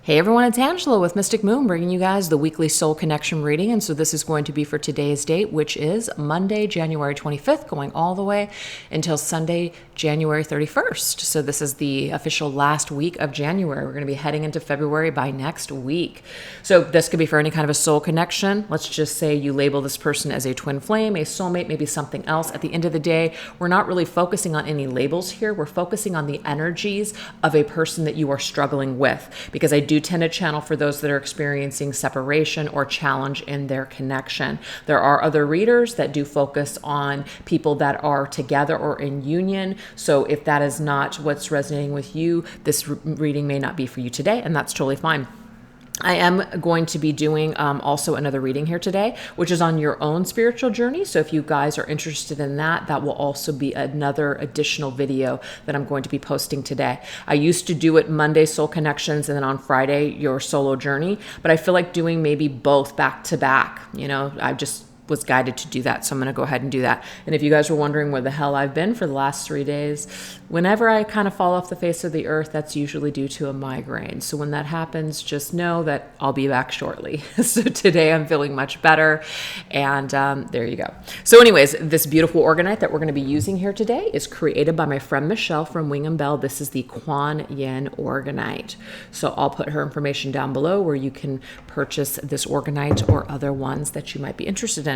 Hey everyone, it's Angela with Mystic Moon bringing you guys the weekly soul connection reading. And so this is going to be for today's date, which is Monday, January 25th, going all the way until Sunday, January 31st. So this is the official last week of January. We're going to be heading into February by next week. So this could be for any kind of a soul connection. Let's just say you label this person as a twin flame, a soulmate, maybe something else. At the end of the day, we're not really focusing on any labels here. We're focusing on the energies of a person that you are struggling with, because I do tend to channel for those that are experiencing separation or challenge in their connection. There are other readers that do focus on people that are together or in union. So if that is not what's resonating with you, this reading may not be for you today, and that's totally fine. I am going to be doing also another reading here today, which is on your own spiritual journey. So if you guys are interested in that, that will also be another additional video that I'm going to be posting today. I used to do it Monday, Soul Connections, and then on Friday, your solo journey. But I feel like doing maybe both back to back. You know, I just was guided to do that. So I'm going to go ahead and do that. And if you guys were wondering where the hell I've been for the last 3 days, whenever I kind of fall off the face of the earth, that's usually due to a migraine. So when that happens, just know that I'll be back shortly. So today I'm feeling much better. And there you go. So anyways, this beautiful orgonite that we're going to be using here today is created by my friend Michelle from Wing and Bell. This is the Kuan Yin orgonite. So I'll put her information down below where you can purchase this orgonite or other ones that you might be interested in.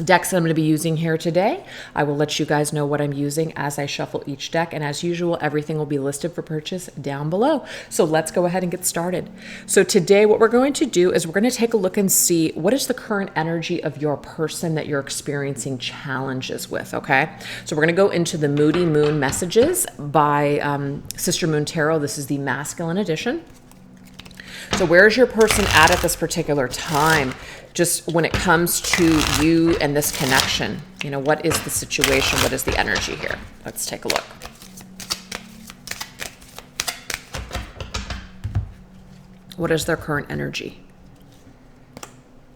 Decks that I'm going to be using here today, I will let you guys know what I'm using as I shuffle each deck. And as usual, everything will be listed for purchase down below. So let's go ahead and get started. So today what we're going to do is we're going to take a look and see what is the current energy of your person that you're experiencing challenges with, okay? So we're going to go into the Moody Moon Messages by Sister Moon Tarot. This is the masculine edition. So where is your person at this particular time? Just when it comes to you and this connection, you know, what is the situation? What is the energy here? Let's take a look. What is their current energy?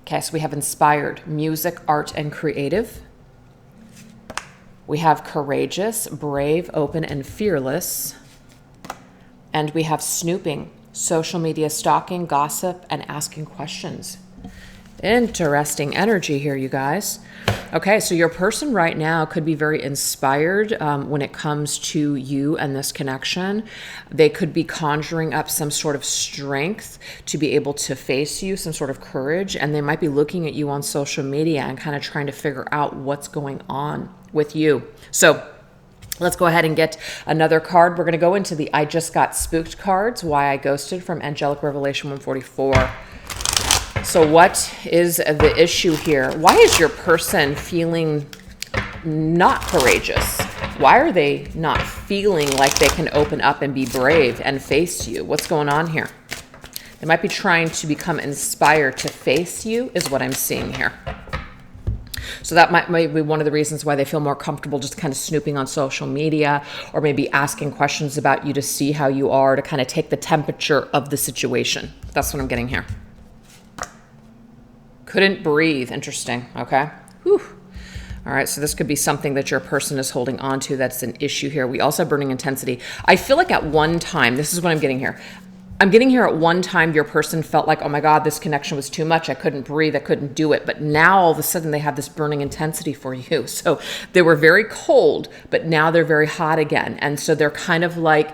Okay, so we have inspired, music, art, and creative. We have courageous, brave, open, and fearless. And we have snooping, social media stalking, gossip, and asking questions. Interesting energy here, you guys. Okay, so your person right now could be very inspired when it comes to you and this connection. They could be conjuring up some sort of strength to be able to face you, some sort of courage, and they might be looking at you on social media and kind of trying to figure out what's going on with you. So let's go ahead and get another card. We're going to go into the I Just Got Spooked cards, Why I Ghosted from Angelic Revelation 144. So what is the issue here? Why is your person feeling not courageous? Why are they not feeling like they can open up and be brave and face you? What's going on here? They might be trying to become inspired to face you is what I'm seeing here. So that might be one of the reasons why they feel more comfortable just kind of snooping on social media, or maybe asking questions about you to see how you are, to kind of take the temperature of the situation. That's what I'm getting here. Couldn't breathe. Interesting. Okay. Whew. All right. So this could be something that your person is holding on to. That's an issue here. We also have burning intensity. I feel like at one time, this is what I'm getting here. I'm getting here at one time, your person felt like, oh my God, this connection was too much. I couldn't breathe. I couldn't do it. But now all of a sudden they have this burning intensity for you. So they were very cold, but now they're very hot again. And so they're kind of like,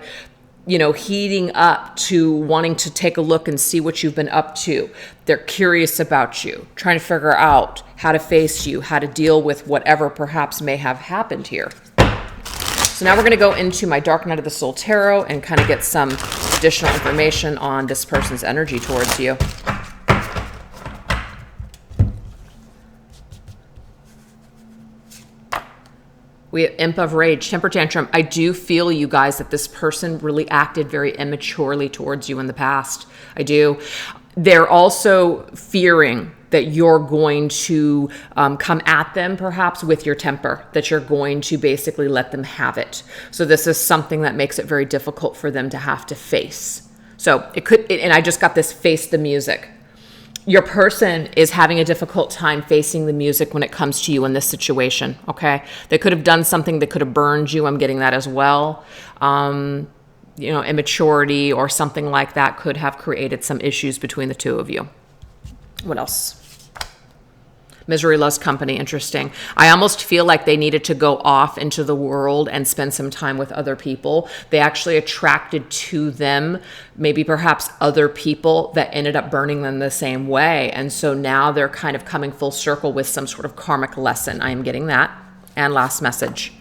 you know, heating up to wanting to take a look and see what you've been up to. They're curious about you, trying to figure out how to face you, how to deal with whatever perhaps may have happened here. So now we're going to go into my Dark Night of the Soul Tarot and kind of get some additional information on this person's energy towards you. We have Imp of Rage, Temper Tantrum. I do feel, you guys, that this person really acted very immaturely towards you in the past. I do. They're also fearing that you're going to come at them perhaps with your temper, that you're going to basically let them have it. So this is something that makes it very difficult for them to have to face. So it could, and I just got this, face the music. Your person is having a difficult time facing the music when it comes to you in this situation, okay? They could have done something that could have burned you. I'm getting that as well. immaturity or something like that could have created some issues between the two of you. What else? Misery loves company. Interesting. I almost feel like they needed to go off into the world and spend some time with other people. They actually attracted to them maybe perhaps other people that ended up burning them the same way. And so now they're kind of coming full circle with some sort of karmic lesson. I am getting that. And last message.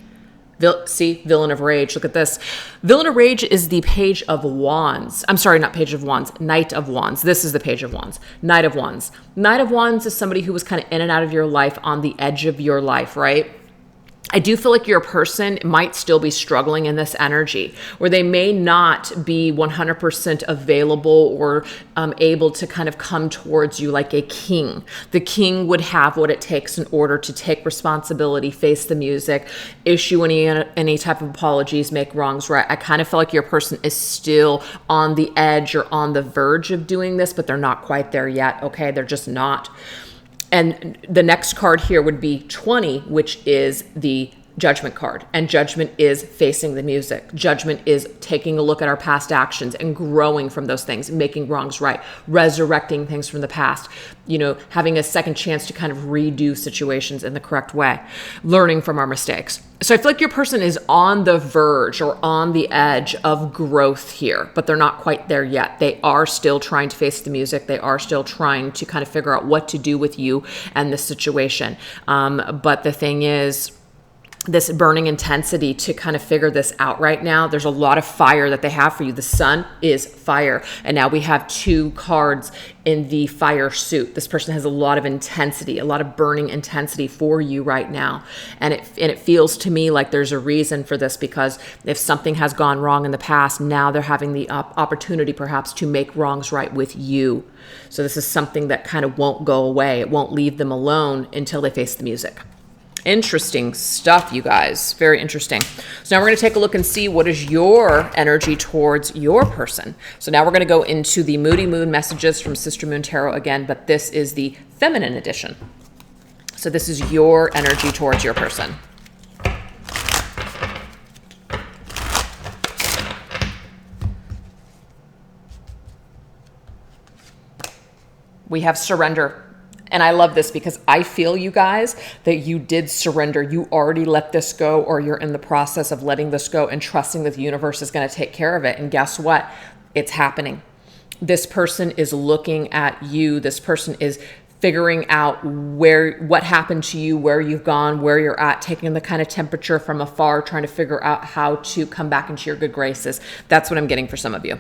See, Villain of Rage. Look at this. Villain of Rage is the Page of Wands. I'm sorry, not Page of Wands. Knight of Wands. This is the Page of Wands. Knight of Wands. Knight of Wands is somebody who was kind of in and out of your life, on the edge of your life, right? I do feel like your person might still be struggling in this energy, where they may not be 100% available or able to kind of come towards you like a king. The king would have what it takes in order to take responsibility, face the music, issue any type of apologies, make wrongs right. I kind of feel like your person is still on the edge or on the verge of doing this, but they're not quite there yet. Okay, they're just not. And the next card here would be 20, which is the Judgment card. And Judgment is facing the music. Judgment is taking a look at our past actions and growing from those things, making wrongs right, resurrecting things from the past, having a second chance to kind of redo situations in the correct way, learning from our mistakes. So I feel like your person is on the verge or on the edge of growth here, but they're not quite there yet. They are still trying to face the music. They are still trying to kind of figure out what to do with you and the situation. But the thing is, this burning intensity to kind of figure this out right now. There's a lot of fire that they have for you. The sun is fire. And now we have 2 cards in the fire suit. This person has a lot of intensity, a lot of burning intensity for you right now. And it feels to me like there's a reason for this, because if something has gone wrong in the past, now they're having the opportunity perhaps to make wrongs right with you. So this is something that kind of won't go away. It won't leave them alone until they face the music. Interesting stuff, you guys. Very interesting. So now we're going to take a look and see what is your energy towards your person. So now we're going to go into the Moody Moon messages from Sister Moon Tarot again, but this is the feminine edition. So this is your energy towards your person. We have surrender. And I love this because I feel, you guys, that you did surrender. You already let this go, or you're in the process of letting this go and trusting that the universe is going to take care of it. And guess what? It's happening. This person is looking at you. This person is figuring out what happened to you, where you've gone, where you're at, taking the kind of temperature from afar, trying to figure out how to come back into your good graces. That's what I'm getting for some of you.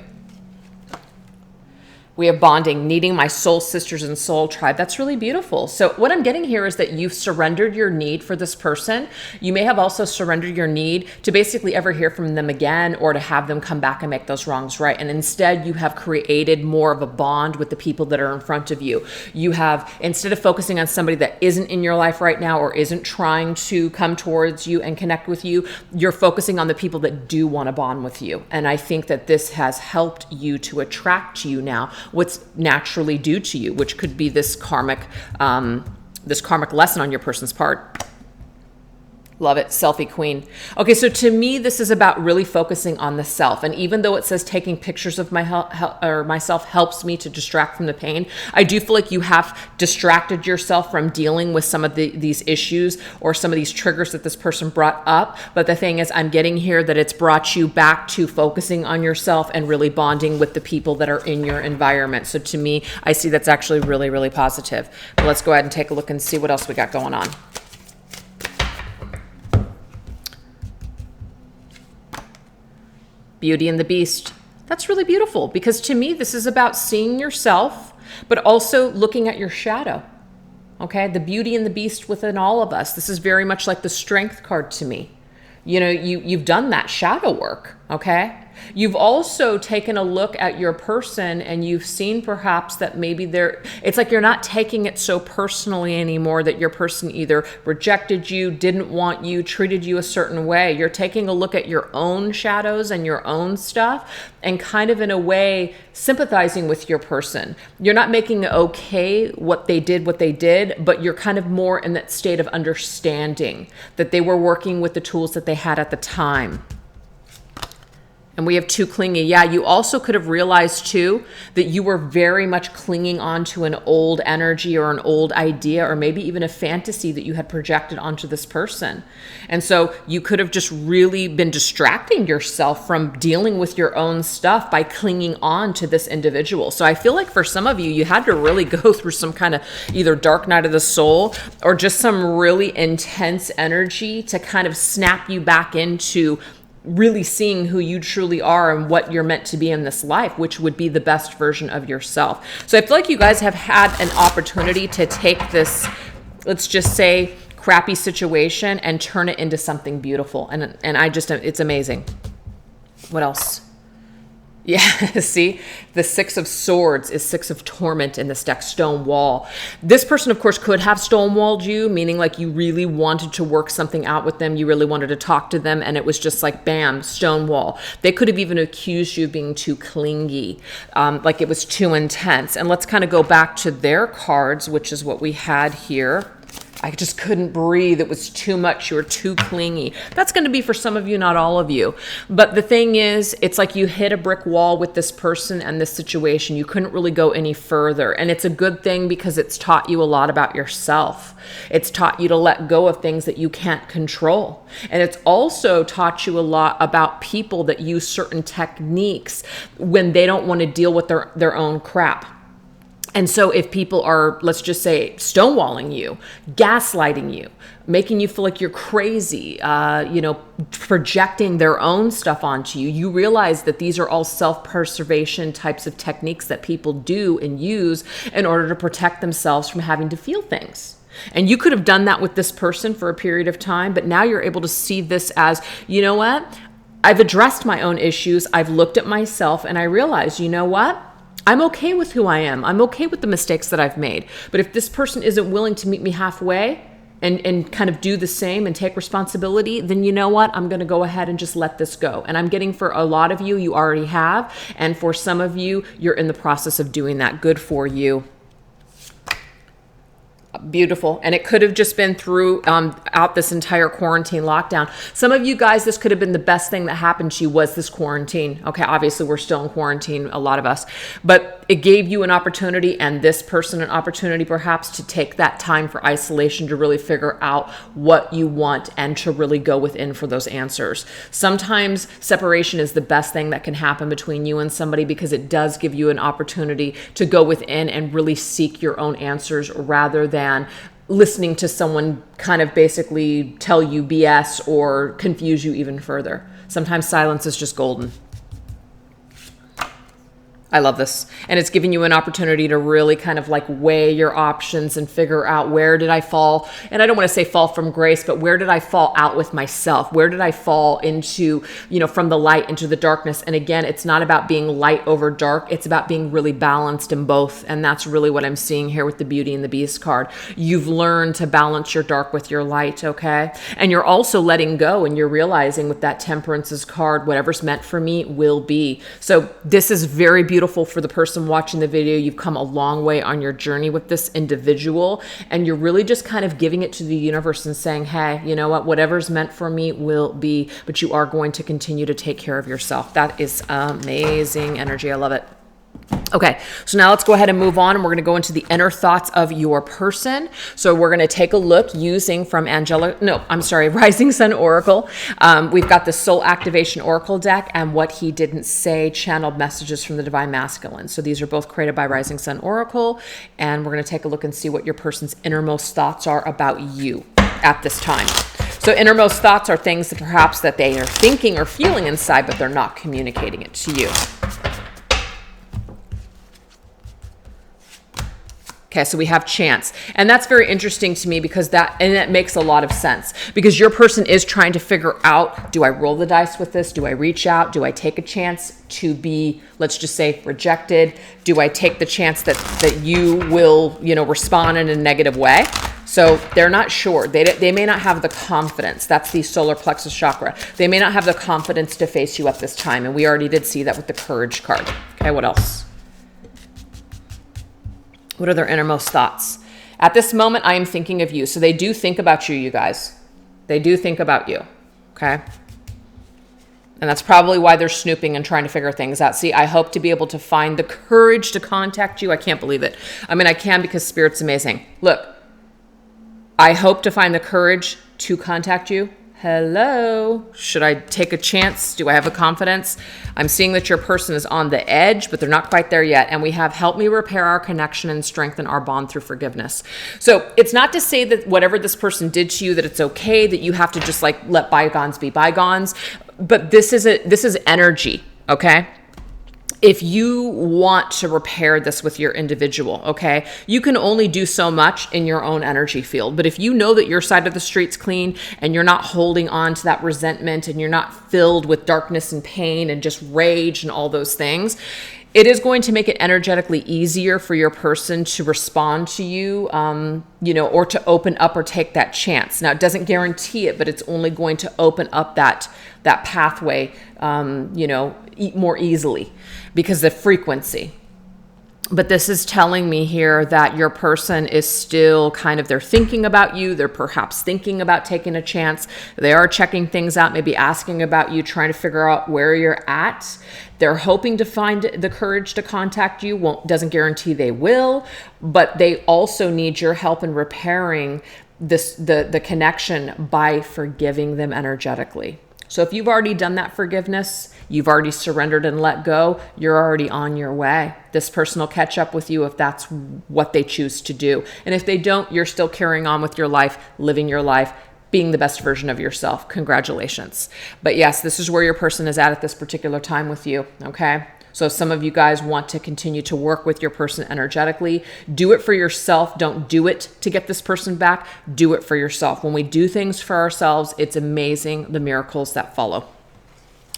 We have bonding, needing my soul sisters and soul tribe. That's really beautiful. So what I'm getting here is that you've surrendered your need for this person. You may have also surrendered your need to basically ever hear from them again, or to have them come back and make those wrongs right. And instead you have created more of a bond with the people that are in front of you. You have, instead of focusing on somebody that isn't in your life right now or isn't trying to come towards you and connect with you, you're focusing on the people that do want to bond with you. And I think that this has helped you to attract to you now what's naturally due to you, which could be this karmic lesson on your person's part. Love it. Selfie queen. Okay, so to me, this is about really focusing on the self. And even though it says taking pictures of myself helps me to distract from the pain, I do feel like you have distracted yourself from dealing with some of these issues or some of these triggers that this person brought up. But the thing is, I'm getting here that it's brought you back to focusing on yourself and really bonding with the people that are in your environment. So to me, I see that's actually really, really positive. But let's go ahead and take a look and see what else we got going on. Beauty and the Beast. That's really beautiful, because to me, this is about seeing yourself, but also looking at your shadow. Okay, the beauty and the beast within all of us. This is very much like the Strength card to me. You've done that shadow work, okay? You've also taken a look at your person and you've seen perhaps that maybe it's like you're not taking it so personally anymore, that your person either rejected you, didn't want you, treated you a certain way. You're taking a look at your own shadows and your own stuff and kind of in a way sympathizing with your person. You're not making it okay what they did, but you're kind of more in that state of understanding that they were working with the tools that they had at the time. And we have too clingy. Yeah, you also could have realized too that you were very much clinging onto an old energy or an old idea or maybe even a fantasy that you had projected onto this person. And so you could have just really been distracting yourself from dealing with your own stuff by clinging on to this individual. So I feel like for some of you, you had to really go through some kind of either dark night of the soul or just some really intense energy to kind of snap you back into really seeing who you truly are and what you're meant to be in this life, which would be the best version of yourself. So I feel like you guys have had an opportunity to take this, let's just say, crappy situation and turn it into something beautiful. And I just, it's amazing. What else? Yeah, see, the Six of Swords is Six of Torment in this deck, Stonewall. This person, of course, could have stonewalled you, meaning like you really wanted to work something out with them. You really wanted to talk to them, and it was just like, bam, stonewall. They could have even accused you of being too clingy, like it was too intense. And let's kind of go back to their cards, which is what we had here. I just couldn't breathe. It was too much. You were too clingy. That's going to be for some of you, not all of you. But the thing is, it's like you hit a brick wall with this person and this situation. You couldn't really go any further. And it's a good thing because it's taught you a lot about yourself. It's taught you to let go of things that you can't control. And it's also taught you a lot about people that use certain techniques when they don't want to deal with their own crap. And so if people are, let's just say, stonewalling you, gaslighting you, making you feel like you're crazy, projecting their own stuff onto you, you realize that these are all self-preservation types of techniques that people do and use in order to protect themselves from having to feel things. And you could have done that with this person for a period of time, but now you're able to see this as, you know what? I've addressed my own issues. I've looked at myself and I realized, you know what? I'm okay with who I am. I'm okay with the mistakes that I've made. But if this person isn't willing to meet me halfway and kind of do the same and take responsibility, then you know what? I'm going to go ahead and just let this go. And I'm getting for a lot of you, you already have. And for some of you, you're in the process of doing that. Good for you. Beautiful. And it could have just been throughout this entire quarantine lockdown. Some of you guys, this could have been the best thing that happened to you was this quarantine. Okay, obviously we're still in quarantine, a lot of us, but it gave you an opportunity and this person an opportunity perhaps to take that time for isolation to really figure out what you want and to really go within for those answers. Sometimes separation is the best thing that can happen between you and somebody because it does give you an opportunity to go within and really seek your own answers rather than listening to someone kind of basically tell you BS or confuse you even further. Sometimes silence is just golden. I love this. And it's giving you an opportunity to really kind of like weigh your options and figure out where did I fall. And I don't want to say fall from grace, but where did I fall out with myself? Where did I fall into, from the light into the darkness? And again, it's not about being light over dark. It's about being really balanced in both. And that's really what I'm seeing here with the Beauty and the Beast card. You've learned to balance your dark with your light, okay? And you're also letting go and you're realizing with that Temperance's card, whatever's meant for me will be. So this is very beautiful for the person watching the video. You've come a long way on your journey with this individual and you're really just kind of giving it to the universe and saying, hey, you know what, whatever's meant for me will be, but you are going to continue to take care of yourself. That is amazing energy. I love it. Okay, so now let's go ahead and move on and we're going to go into the inner thoughts of your person. So we're going to take a look using from Rising Sun Oracle. We've got the Soul Activation Oracle deck and What He Didn't Say channeled messages from the Divine Masculine. So these are both created by Rising Sun Oracle and we're going to take a look and see what your person's innermost thoughts are about you at this time. So innermost thoughts are things that perhaps that they are thinking or feeling inside, but they're not communicating it to you. Okay, so we have chance. And that's very interesting to me because that makes a lot of sense because your person is trying to figure out, do I roll the dice with this? Do I reach out? Do I take a chance to be, let's just say, rejected? Do I take the chance that you will, respond in a negative way? So they're not sure. They may not have the confidence. That's the solar plexus chakra. They may not have the confidence to face you at this time. And we already did see that with the courage card. Okay, what else? What are their innermost thoughts? At this moment, I am thinking of you. So they do think about you, you guys. They do think about you, okay? And that's probably why they're snooping and trying to figure things out. See, I hope to be able to find the courage to contact you. I can't believe it. I mean, I can because Spirit's amazing. Look, I hope to find the courage to contact you. Hello. Should I take a chance? Do I have a confidence? I'm seeing that your person is on the edge, but they're not quite there yet. And we have help me repair our connection and strengthen our bond through forgiveness. So it's not to say that whatever this person did to you, that it's okay, that you have to just like let bygones be bygones. But this is energy, okay? If you want to repair this with your individual, okay, you can only do so much in your own energy field. But if you know that your side of the street's clean and you're not holding on to that resentment and you're not filled with darkness and pain and just rage and all those things, it is going to make it energetically easier for your person to respond to you, or to open up or take that chance. Now, it doesn't guarantee it, but it's only going to open up that pathway, more easily because of frequency. But this is telling me here that your person is still they're thinking about you. They're perhaps thinking about taking a chance. They are checking things out, maybe asking about you, trying to figure out where you're at. They're hoping to find the courage to contact you. Doesn't guarantee they will, but they also need your help in repairing the connection by forgiving them energetically. So if you've already done that forgiveness, you've already surrendered and let go, you're already on your way. This person will catch up with you if that's what they choose to do. And if they don't, you're still carrying on with your life, living your life, being the best version of yourself. Congratulations. But yes, this is where your person is at this particular time with you, okay? So if some of you guys want to continue to work with your person energetically, do it for yourself. Don't do it to get this person back. Do it for yourself. When we do things for ourselves, it's amazing the miracles that follow.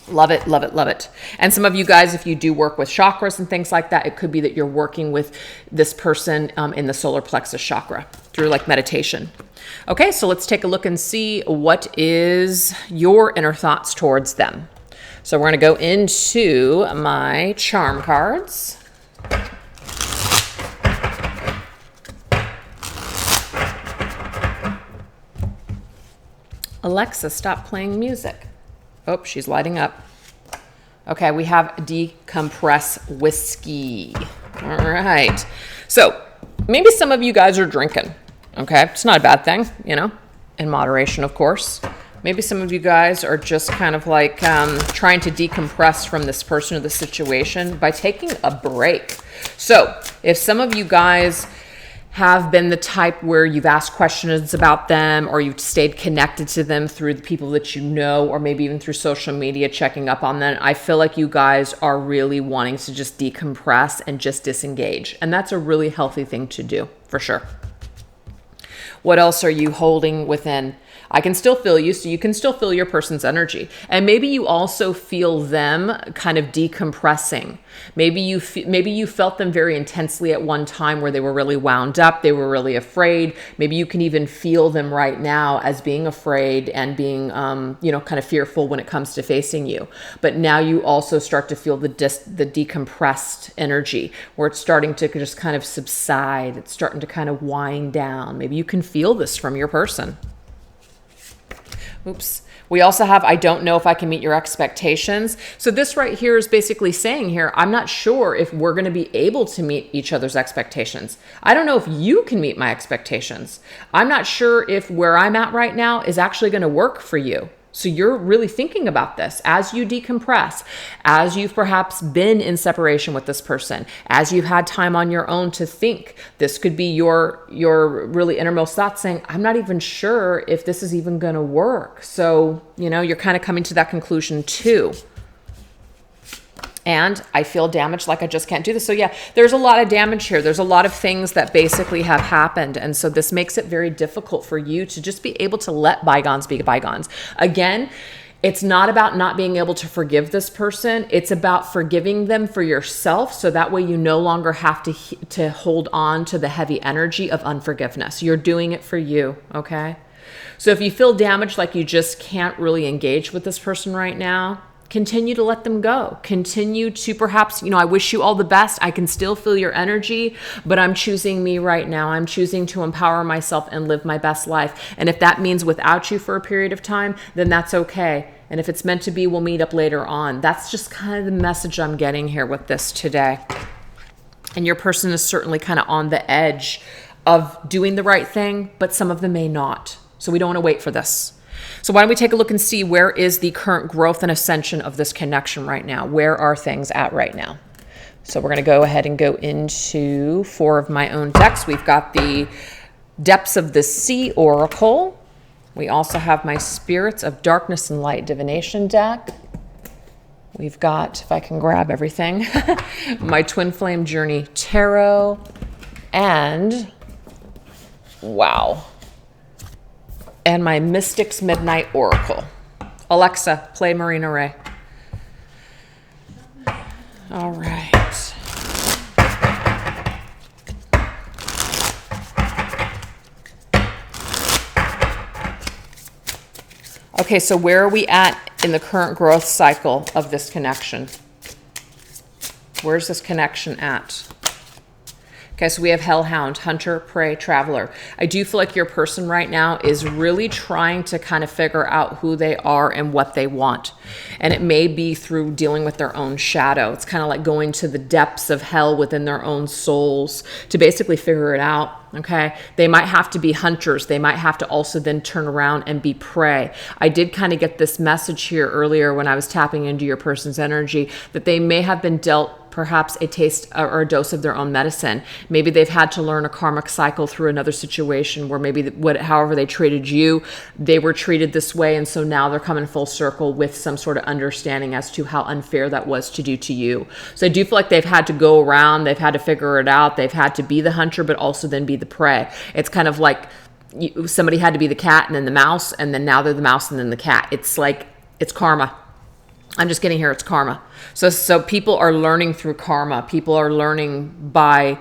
Love it, love it, love it. And some of you guys, if you do work with chakras and things like that, it could be that you're working with this person in the solar plexus chakra through like meditation. Okay, so let's take a look and see what is your inner thoughts towards them. So we're going to go into my charm cards. Alexa, stop playing music. Oh, she's lighting up. Okay, we have decompress whiskey. All right. So maybe some of you guys are drinking. Okay, it's not a bad thing, in moderation, of course. Maybe some of you guys are just trying to decompress from this person or the situation by taking a break. So if some of you guys have been the type where you've asked questions about them or you've stayed connected to them through the people that you know, or maybe even through social media, checking up on them, I feel like you guys are really wanting to just decompress and just disengage. And that's a really healthy thing to do, for sure. What else are you holding within? I can still feel you, so you can still feel your person's energy. And maybe you also feel them kind of decompressing. Maybe you felt them very intensely at one time where they were really wound up, they were really afraid. Maybe you can even feel them right now as being afraid and being, kind of fearful when it comes to facing you. But now you also start to feel the decompressed energy where it's starting to just kind of subside. It's starting to kind of wind down. Maybe you can feel this from your person. Oops. We also have, I don't know if I can meet your expectations. So this right here is basically saying here, I'm not sure if we're going to be able to meet each other's expectations. I don't know if you can meet my expectations. I'm not sure if where I'm at right now is actually going to work for you. So you're really thinking about this as you decompress, as you've perhaps been in separation with this person, as you've had time on your own to think. This could be your really innermost thoughts saying, I'm not even sure if this is even going to work. So, you're kind of coming to that conclusion too. And I feel damaged, like I just can't do this. So yeah, there's a lot of damage here. There's a lot of things that basically have happened. And so this makes it very difficult for you to just be able to let bygones be bygones. Again, it's not about not being able to forgive this person. It's about forgiving them for yourself. So that way you no longer have to hold on to the heavy energy of unforgiveness. You're doing it for you, okay? So if you feel damaged, like you just can't really engage with this person right now, continue to let them go. Continue to perhaps, I wish you all the best. I can still feel your energy, but I'm choosing me right now. I'm choosing to empower myself and live my best life. And if that means without you for a period of time, then that's okay. And if it's meant to be, we'll meet up later on. That's just kind of the message I'm getting here with this today. And your person is certainly kind of on the edge of doing the right thing, but some of them may not. So we don't want to wait for this. So why don't we take a look and see where is the current growth and ascension of this connection right now? Where are things at right now? So we're going to go ahead and go into 4 of my own decks. We've got the Depths of the Sea Oracle. We also have my Spirits of Darkness and Light Divination deck. We've got, if I can grab everything, my Twin Flame Journey Tarot, and wow, and my Mystics Midnight Oracle. Alexa, play Marina Ray. All right. Okay, so where are we at in the current growth cycle of this connection? Where's this connection at? Okay, so we have Hellhound, Hunter, Prey, Traveler. I do feel like your person right now is really trying to kind of figure out who they are and what they want. And it may be through dealing with their own shadow. It's kind of like going to the depths of hell within their own souls to basically figure it out. Okay, they might have to be hunters. They might have to also then turn around and be prey. I did kind of get this message here earlier when I was tapping into your person's energy that they may have been dealt perhaps a taste or a dose of their own medicine. Maybe they've had to learn a karmic cycle through another situation where maybe however they treated you, they were treated this way. And so now they're coming full circle with some sort of understanding as to how unfair that was to do to you. So I do feel like they've had to go around, they've had to figure it out. They've had to be the hunter, but also then be the prey. It's kind of like somebody had to be the cat and then the mouse, and then now they're the mouse and then the cat. It's like, it's karma. I'm just getting here, it's karma. So people are learning through karma. People are learning by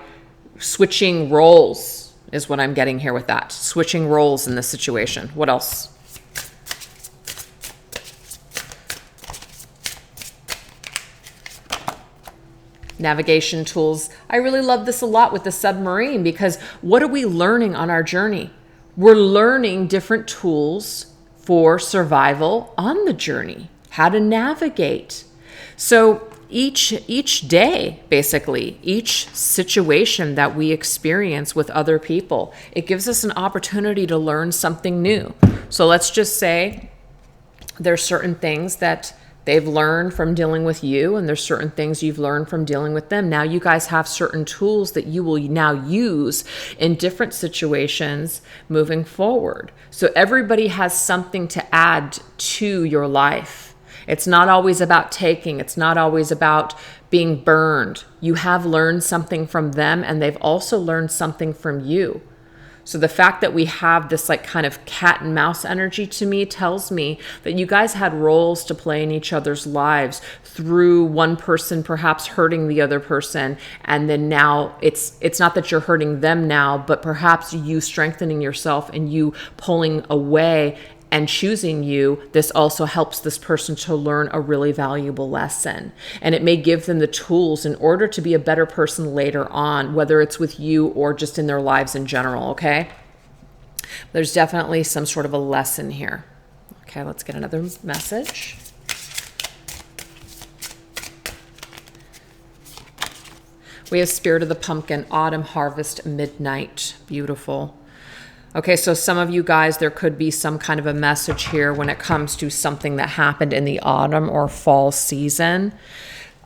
switching roles is what I'm getting here with that. Switching roles in this situation. What else? Navigation tools. I really love this a lot with the submarine because what are we learning on our journey? We're learning different tools for survival on the journey. How to navigate. So each day, basically, each situation that we experience with other people, it gives us an opportunity to learn something new. So let's just say there's certain things that they've learned from dealing with you, and there's certain things you've learned from dealing with them. Now you guys have certain tools that you will now use in different situations moving forward. So everybody has something to add to your life. It's not always about taking. It's not always about being burned. You have learned something from them, and they've also learned something from you. So the fact that we have this like kind of cat and mouse energy to me tells me that you guys had roles to play in each other's lives through one person perhaps hurting the other person. And then now it's not that you're hurting them now, but perhaps you strengthening yourself and you pulling away and choosing you. This also helps this person to learn a really valuable lesson. And it may give them the tools in order to be a better person later on, whether it's with you or just in their lives in general, okay? There's definitely some sort of a lesson here. Okay, let's get another message. We have Spirit of the Pumpkin, Autumn Harvest, Midnight. Beautiful. Okay, so some of you guys, there could be some kind of a message here when it comes to something that happened in the autumn or fall season.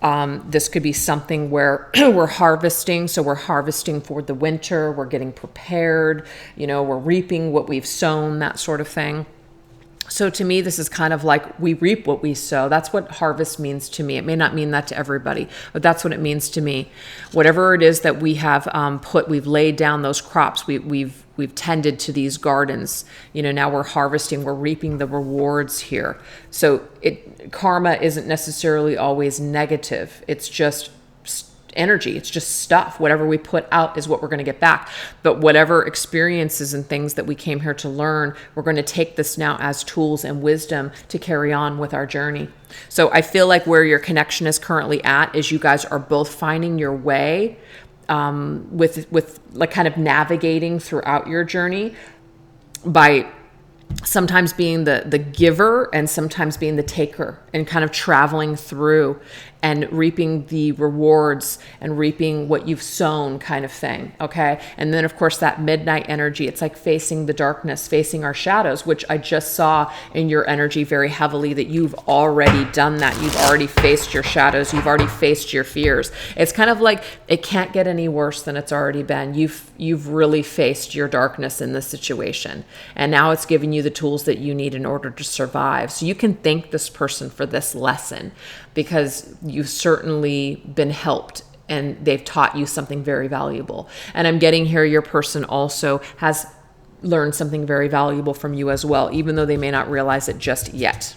This could be something where we're harvesting. So we're harvesting for the winter. We're getting prepared. You know, we're reaping what we've sown, that sort of thing. So to me, this is kind of like we reap what we sow. That's what harvest means to me. It may not mean that to everybody, but that's what it means to me. Whatever it is that we have we've laid down those crops. We've tended to these gardens. You know, now we're harvesting. We're reaping the rewards here. So karma isn't necessarily always negative. It's just energy. It's just stuff. Whatever we put out is what we're going to get back. But whatever experiences and things that we came here to learn, we're going to take this now as tools and wisdom to carry on with our journey. So I feel like where your connection is currently at is you guys are both finding your way with like kind of navigating throughout your journey by sometimes being the giver and sometimes being the taker, and kind of traveling through and reaping the rewards and reaping what you've sown, kind of thing. Okay. And then of course that midnight energy, it's like facing the darkness, facing our shadows, which I just saw in your energy very heavily, that you've already done that. You've already faced your shadows. You've already faced your fears. It's kind of like, it can't get any worse than it's already been. You've really faced your darkness in this situation. And now it's giving you the tools that you need in order to survive. So you can thank this person for this lesson, because you've certainly been helped and they've taught you something very valuable. And I'm getting here, your person also has learned something very valuable from you as well, even though they may not realize it just yet.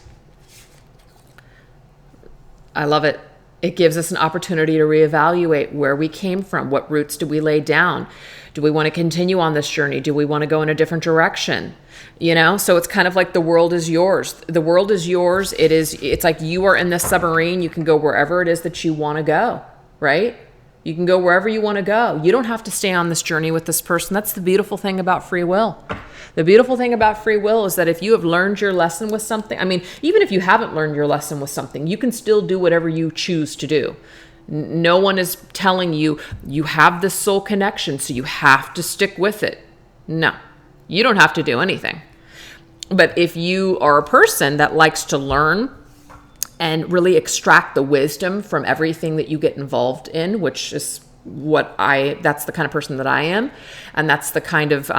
I love it. It gives us an opportunity to reevaluate where we came from. What roots do we lay down? Do we want to continue on this journey? Do we want to go in a different direction? So it's kind of like the world is yours. The world is yours. It's like you are in this submarine. You can go wherever it is that you want to go, right? You can go wherever you want to go. You don't have to stay on this journey with this person. That's the beautiful thing about free will. The beautiful thing about free will is that if you have learned your lesson with something, even if you haven't learned your lesson with something, you can still do whatever you choose to do. No one is telling you, you have this soul connection, so you have to stick with it. No, you don't have to do anything. But if you are a person that likes to learn and really extract the wisdom from everything that you get involved in, which is that's the kind of person that I am. And that's the kind of,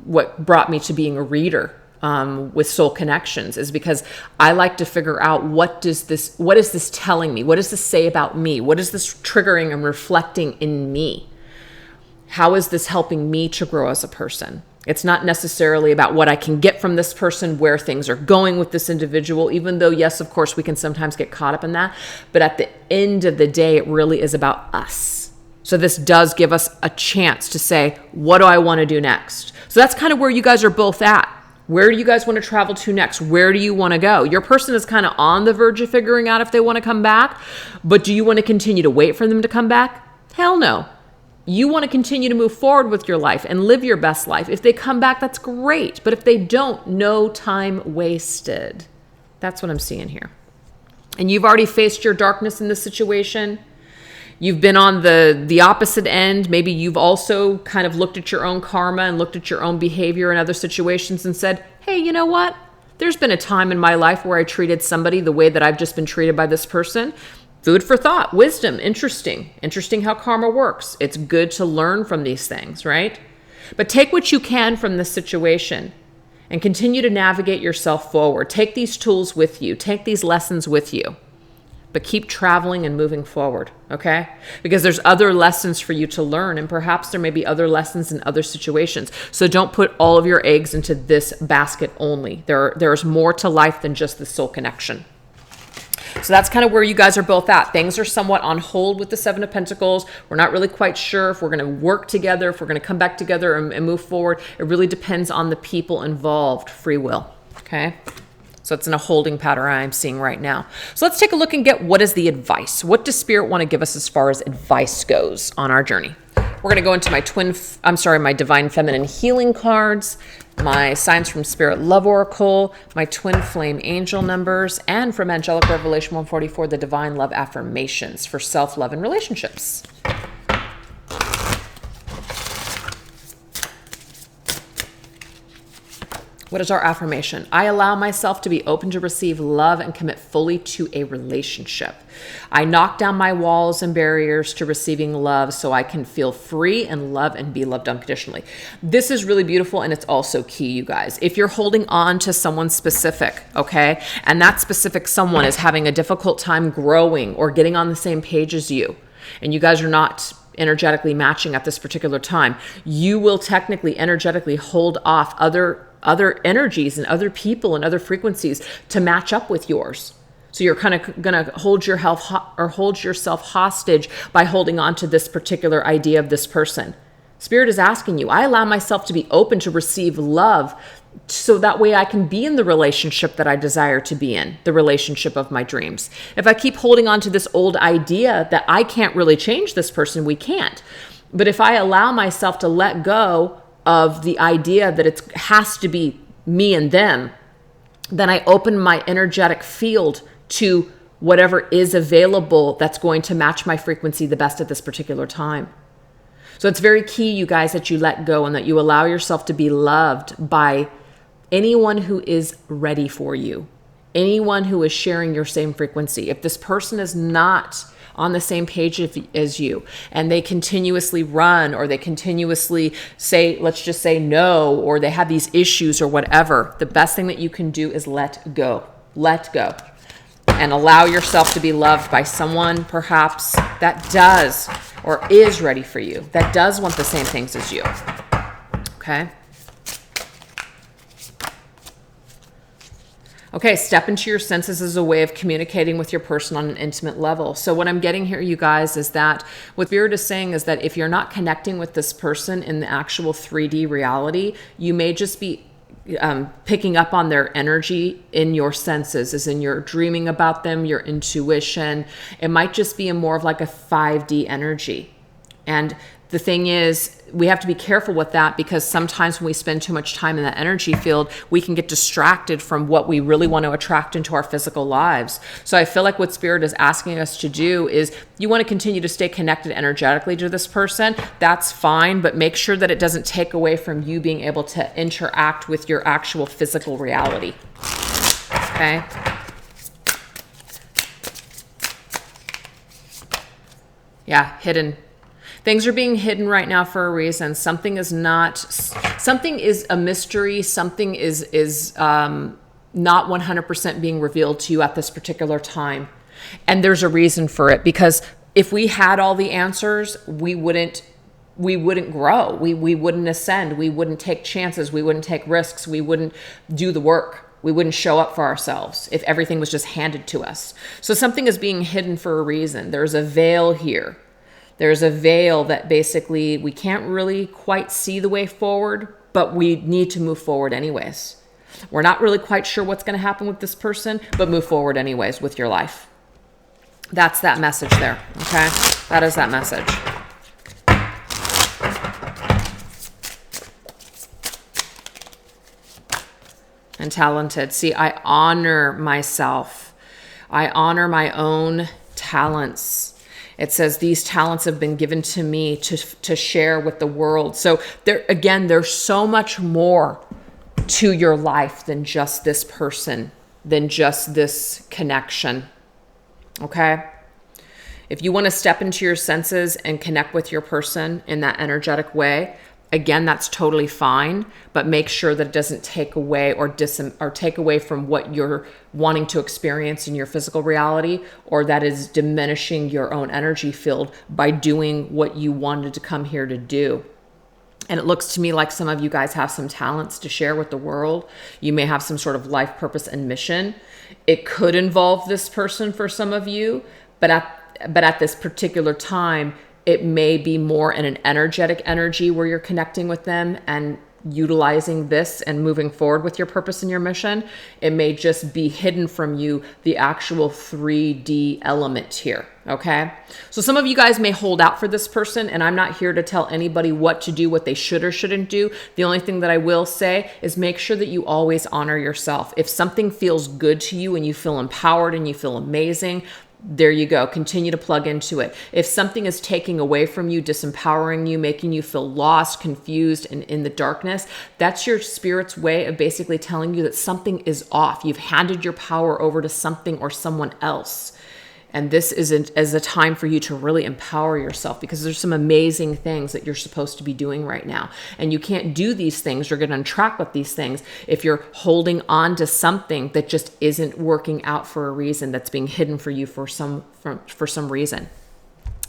what brought me to being a reader, with soul connections, is because I like to figure out what is this telling me? What does this say about me? What is this triggering and reflecting in me? How is this helping me to grow as a person? It's not necessarily about what I can get from this person, where things are going with this individual, even though, yes, of course, we can sometimes get caught up in that. But at the end of the day, it really is about us. So this does give us a chance to say, what do I want to do next? So that's kind of where you guys are both at. Where do you guys want to travel to next? Where do you want to go? Your person is kind of on the verge of figuring out if they want to come back, but do you want to continue to wait for them to come back? Hell no. You want to continue to move forward with your life and live your best life. If they come back, that's great. But if they don't, no time wasted. That's what I'm seeing here. And you've already faced your darkness in this situation. You've been on the opposite end. Maybe you've also kind of looked at your own karma and looked at your own behavior in other situations and said, hey, you know what? There's been a time in my life where I treated somebody the way that I've just been treated by this person. Food for thought, wisdom, interesting how karma works. It's good to learn from these things, right? But take what you can from this situation and continue to navigate yourself forward. Take these tools with you. Take these lessons with you. But keep traveling and moving forward, okay? Because there's other lessons for you to learn, and perhaps there may be other lessons in other situations. So don't put all of your eggs into this basket only. There's more to life than just the soul connection. So that's kind of where you guys are both at. Things are somewhat on hold with the Seven of Pentacles. We're not really quite sure if we're going to work together, if we're going to come back together and move forward. It really depends on the people involved, free will, okay? So it's in a holding pattern I'm seeing right now. So let's take a look and get what is the advice. What does Spirit want to give us as far as advice goes on our journey? We're going to go into my Divine Feminine Healing cards, my Signs from Spirit Love Oracle, my Twin Flame Angel numbers, and from Angelic Revelation 144, the Divine Love Affirmations for self-love and relationships. What is our affirmation? I allow myself to be open to receive love and commit fully to a relationship. I knock down my walls and barriers to receiving love so I can feel free and love and be loved unconditionally. This is really beautiful, and it's also key, you guys. If you're holding on to someone specific, okay, and that specific someone is having a difficult time growing or getting on the same page as you, and you guys are not energetically matching at this particular time, you will technically energetically hold off other energies and other people and other frequencies to match up with yours. So you're kind of going to hold yourself hostage by holding on to this particular idea of this person. Spirit is asking you, I allow myself to be open to receive love so that way I can be in the relationship that I desire to be in, the relationship of my dreams. If I keep holding on to this old idea that I can't really change this person, we can't. But if I allow myself to let go of the idea that it has to be me and them, then I open my energetic field to whatever is available that's going to match my frequency the best at this particular time. So it's very key, you guys, that you let go and that you allow yourself to be loved by anyone who is ready for you, anyone who is sharing your same frequency. If this person is not on the same page as you, and they continuously run, or they continuously say, let's just say no, or they have these issues or whatever, the best thing that you can do is let go. Let go. And allow yourself to be loved by someone perhaps that does or is ready for you, that does want the same things as you. Okay? Okay, step into your senses as a way of communicating with your person on an intimate level. So what I'm getting here, you guys, is that what Spirit is saying is that if you're not connecting with this person in the actual 3D reality, you may just be picking up on their energy in your senses, as in you're dreaming about them, your intuition. It might just be more of like a 5D energy. And the thing is, we have to be careful with that, because sometimes when we spend too much time in that energy field, we can get distracted from what we really want to attract into our physical lives. So I feel like what Spirit is asking us to do is, you want to continue to stay connected energetically to this person, that's fine, but make sure that it doesn't take away from you being able to interact with your actual physical reality. Okay? Yeah, hidden. Things are being hidden right now for a reason. Something is a mystery. Something is not 100% being revealed to you at this particular time. And there's a reason for it, because if we had all the answers, we wouldn't grow. We wouldn't ascend. We wouldn't take chances. We wouldn't take risks. We wouldn't do the work. We wouldn't show up for ourselves if everything was just handed to us. So something is being hidden for a reason. There's a veil here. There's a veil that basically we can't really quite see the way forward, but we need to move forward anyways. We're not really quite sure what's going to happen with this person, but move forward anyways with your life. That's that message there, okay? That is that message. And talented. See, I honor myself. I honor my own talents. It says these talents have been given to me to share with the world. So there's so much more to your life than just this person, than just this connection. Okay? If you want to step into your senses and connect with your person in that energetic way, again, that's totally fine, but make sure that it doesn't take away or take away from what you're wanting to experience in your physical reality, or that is diminishing your own energy field by doing what you wanted to come here to do. And it looks to me like some of you guys have some talents to share with the world. You may have some sort of life purpose and mission. It could involve this person for some of you, but at this particular time, it may be more in an energetic energy where you're connecting with them and utilizing this and moving forward with your purpose and your mission. It may just be hidden from you, the actual 3D element here. Okay. So some of you guys may hold out for this person, and I'm not here to tell anybody what to do, what they should or shouldn't do. The only thing that I will say is make sure that you always honor yourself. If something feels good to you and you feel empowered and you feel amazing, there you go. Continue to plug into it. If something is taking away from you, disempowering you, making you feel lost, confused, and in the darkness, that's your spirit's way of basically telling you that something is off. You've handed your power over to something or someone else. And this is a time for you to really empower yourself, because there's some amazing things that you're supposed to be doing right now. And you can't do these things, you're going to track with these things, if you're holding on to something that just isn't working out for a reason, that's being hidden for you for some reason.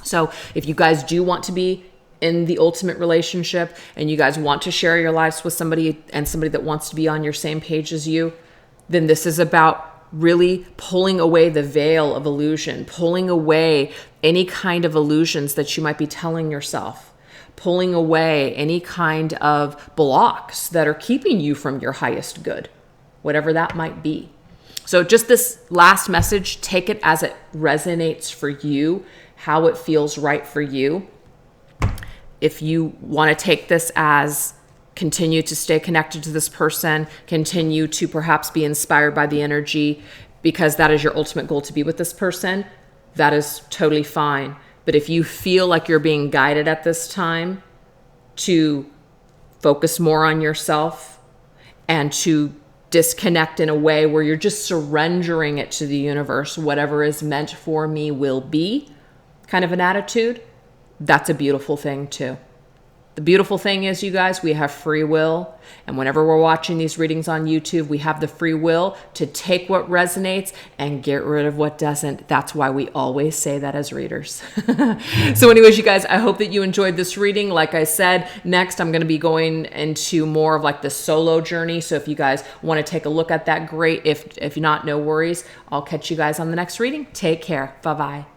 So if you guys do want to be in the ultimate relationship, and you guys want to share your lives with somebody, and somebody that wants to be on your same page as you, then this is about really pulling away the veil of illusion, pulling away any kind of illusions that you might be telling yourself, pulling away any kind of blocks that are keeping you from your highest good, whatever that might be. So just this last message, take it as it resonates for you, how it feels right for you. If you want to take this as continue to stay connected to this person, continue to perhaps be inspired by the energy because that is your ultimate goal, to be with this person, that is totally fine. But if you feel like you're being guided at this time to focus more on yourself and to disconnect in a way where you're just surrendering it to the universe, whatever is meant for me will be, kind of an attitude, that's a beautiful thing too. The beautiful thing is, you guys, we have free will. And whenever we're watching these readings on YouTube, we have the free will to take what resonates and get rid of what doesn't. That's why we always say that as readers. So anyways, you guys, I hope that you enjoyed this reading. Like I said, next I'm going to be going into more of like the solo journey. So if you guys want to take a look at that, great. If not, no worries. I'll catch you guys on the next reading. Take care. Bye-bye.